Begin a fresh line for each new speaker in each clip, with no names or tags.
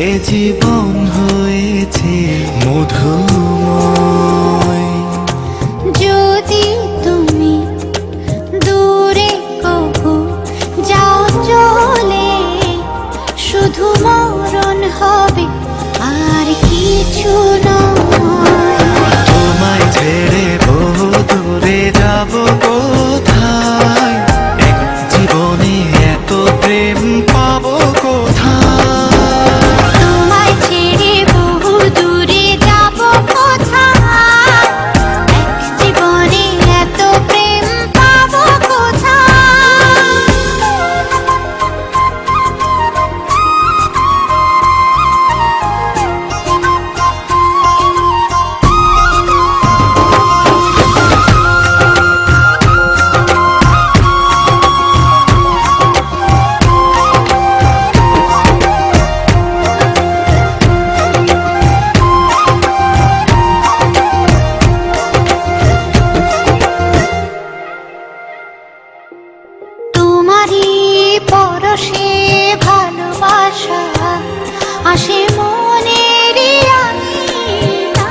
এ জীবন হয়েছে মধুময়।
যদি তুমি দূরে কভু যাও চলে, শুধু মরণ হবে আর কিছু নয়।
তোমায় ছেড়ে বহু দূরে যাব কোথায়, এক জীবনে এত প্রেম পাবো কোথায়।
তোমায় ছেড়ে বহু দূরে যাব কোথায়, এক জীবনে এত প্রেম পাবো কোথায়। তোমারই পরশে ভালোবাসা আসে মনের আঙিনায়।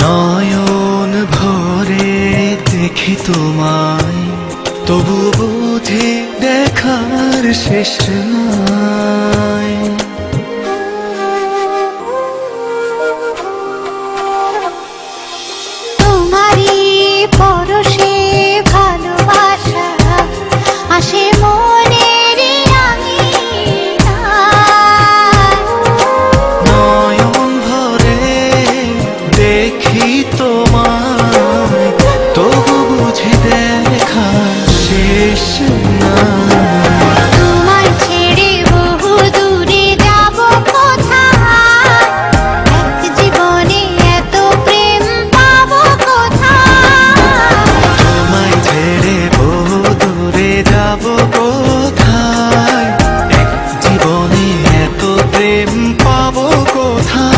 নয়ন ভরে দেখি তোমায়, তবু বুঝি দেখার শেষ নাই।
তোমারই পরশে ভালোবাসা আসে মনের আঙিনায়।
নয়ন ভরে দেখি তোমায়, তবু বুঝি দেখার শেষ নাই।
তোমায় ছেড়ে বহু দূরে যাব কোথায়, এক জীবনে এত প্রেম পাবো কোথায়।
তোমায় ছেড়ে বহু দূরে যাব কোথায়, এক জীবনে এত প্রেম পাবো কোথায়।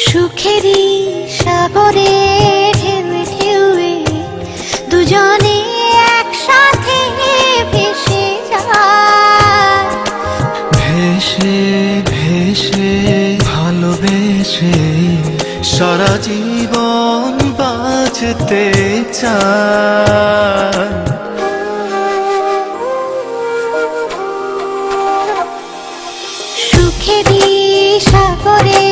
সুখেরই সাগরে ঢেউয়ে ঢেউয়ে দুজনে একসাথে ভেসে যায়।
ভেসে ভেসে ভালোবেসে সারা জীবন বাঁচতে চায়।
সুখেরই সাগরে